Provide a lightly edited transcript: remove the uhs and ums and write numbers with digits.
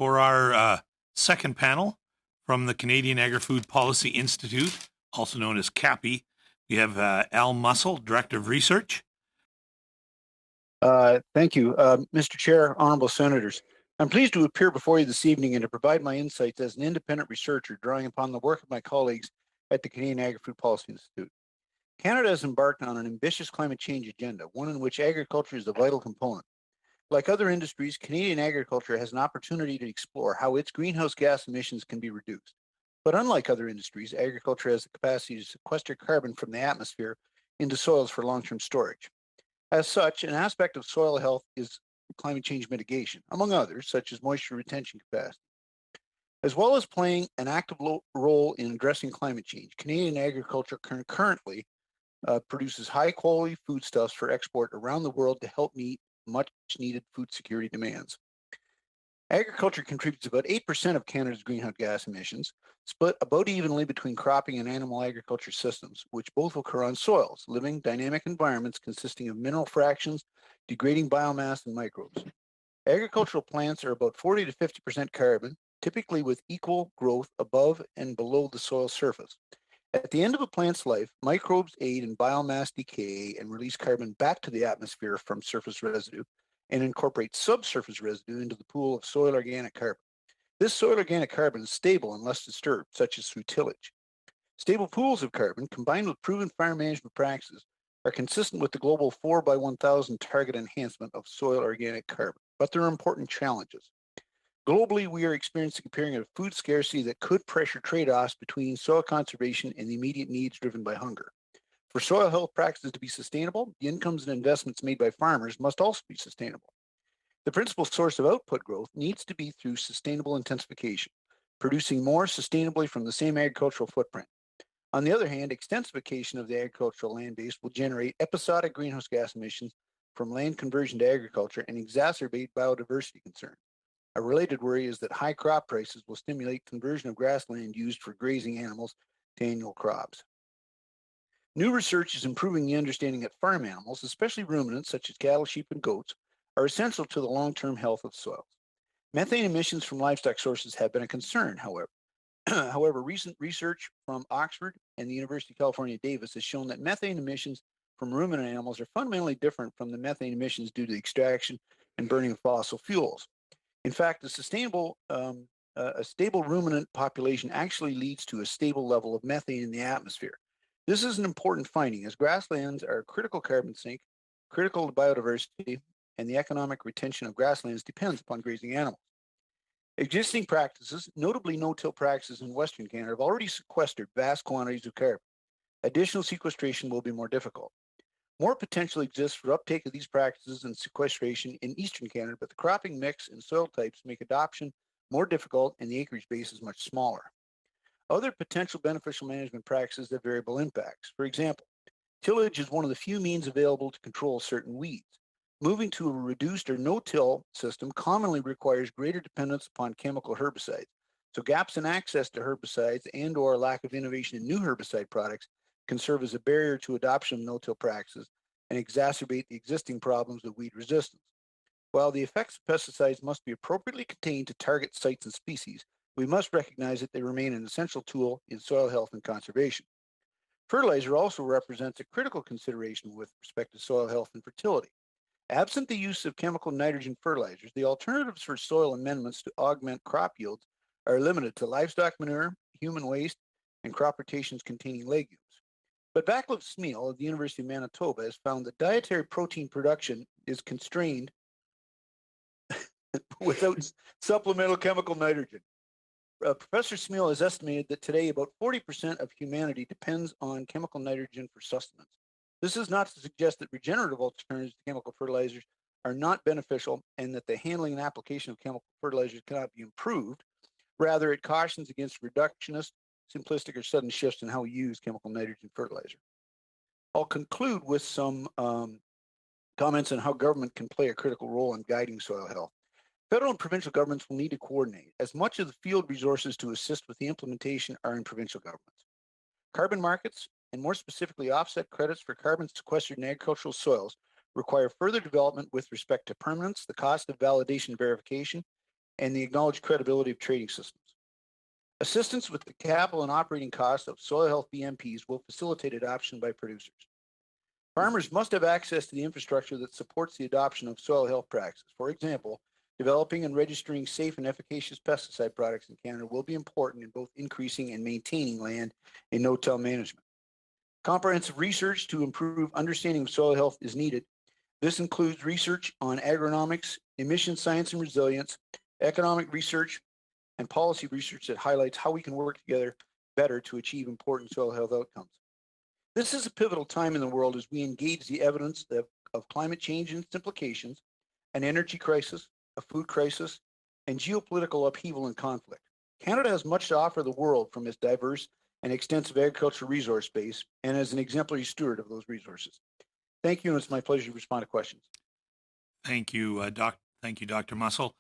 For our second panel from the Canadian Agri-Food Policy Institute, also known as CAPI, we have Al Mussell, Director of Research. Thank you, Mr. Chair, Honorable Senators. I'm pleased to appear before you this evening and to provide my insights as an independent researcher drawing upon the work of my colleagues at the Canadian Agri-Food Policy Institute. Canada has embarked on an ambitious climate change agenda, one in which agriculture is a vital component. Like other industries, Canadian agriculture has an opportunity to explore how its greenhouse gas emissions can be reduced. But unlike other industries, agriculture has the capacity to sequester carbon from the atmosphere into soils for long-term storage. As such, an aspect of soil health is climate change mitigation, among others, such as moisture retention capacity. As well as playing an active role in addressing climate change, Canadian agriculture currently produces high-quality foodstuffs for export around the world to help meet much-needed food security demands. Agriculture contributes about 8% of Canada's greenhouse gas emissions, split about evenly between cropping and animal agriculture systems, which both occur on soils, living, dynamic environments consisting of mineral fractions, degrading biomass, and microbes. Agricultural plants are about 40 to 50% carbon, typically with equal growth above and below the soil surface. At the end of a plant's life, microbes aid in biomass decay and release carbon back to the atmosphere from surface residue and incorporate subsurface residue into the pool of soil organic carbon. This soil organic carbon is stable and less disturbed, such as through tillage. Stable pools of carbon, combined with proven fire management practices, are consistent with the global 4 by 1,000 target enhancement of soil organic carbon. But there are important challenges. Globally, we are experiencing a period of food scarcity that could pressure trade-offs between soil conservation and the immediate needs driven by hunger. For soil health practices to be sustainable, the incomes and investments made by farmers must also be sustainable. The principal source of output growth needs to be through sustainable intensification, producing more sustainably from the same agricultural footprint. On the other hand, extensification of the agricultural land base will generate episodic greenhouse gas emissions from land conversion to agriculture and exacerbate biodiversity concerns. A related worry is that high crop prices will stimulate conversion of grassland used for grazing animals to annual crops. New research is improving the understanding that farm animals, especially ruminants such as cattle, sheep, and goats, are essential to the long-term health of soils. Methane emissions from livestock sources have been a concern, however. However, recent research from Oxford and the University of California, Davis has shown that methane emissions from ruminant animals are fundamentally different from the methane emissions due to the extraction and burning of fossil fuels. In fact, a stable ruminant population actually leads to a stable level of methane in the atmosphere. This is an important finding, as grasslands are a critical carbon sink, critical to biodiversity, and the economic retention of grasslands depends upon grazing animals. Existing practices, notably no-till practices in Western Canada, have already sequestered vast quantities of carbon. Additional sequestration will be more difficult. More potential exists for uptake of these practices and sequestration in Eastern Canada, but the cropping mix and soil types make adoption more difficult and the acreage base is much smaller. Other potential beneficial management practices have variable impacts. For example, tillage is one of the few means available to control certain weeds. Moving to a reduced or no-till system commonly requires greater dependence upon chemical herbicides. So gaps in access to herbicides and or lack of innovation in new herbicide products can serve as a barrier to adoption of no-till practices and exacerbate the existing problems of weed resistance. While the effects of pesticides must be appropriately contained to target sites and species, we must recognize that they remain an essential tool in soil health and conservation. Fertilizer also represents a critical consideration with respect to soil health and fertility. Absent the use of chemical nitrogen fertilizers, the alternatives for soil amendments to augment crop yields are limited to livestock manure, human waste, and crop rotations containing legumes. But Vaclav Smil of the University of Manitoba has found that dietary protein production is constrained without supplemental chemical nitrogen. Professor Smil has estimated that today about 40% of humanity depends on chemical nitrogen for sustenance. This is not to suggest that regenerative alternatives to chemical fertilizers are not beneficial and that the handling and application of chemical fertilizers cannot be improved. Rather, it cautions against reductionist, simplistic, or sudden shifts in how we use chemical nitrogen fertilizer. I'll conclude with some comments on how government can play a critical role in guiding soil health. Federal and provincial governments will need to coordinate, as much of the field resources to assist with the implementation are in provincial governments. Carbon markets, and more specifically offset credits for carbon sequestered in agricultural soils, require further development with respect to permanence, the cost of validation and verification, and the acknowledged credibility of trading systems. Assistance with the capital and operating costs of soil health BMPs will facilitate adoption by producers. Farmers must have access to the infrastructure that supports the adoption of soil health practices. For example, developing and registering safe and efficacious pesticide products in Canada will be important in both increasing and maintaining land and no-till management. Comprehensive research to improve understanding of soil health is needed. This includes research on agronomics, emission science and resilience, economic research, and policy research that highlights how we can work together better to achieve important soil health outcomes. This is a pivotal time in the world as we engage the evidence of climate change and its implications, an energy crisis, a food crisis, and geopolitical upheaval and conflict. Canada has much to offer the world from its diverse and extensive agricultural resource base and as an exemplary steward of those resources. Thank you, and it's my pleasure to respond to questions. Thank you, Dr. Mussell.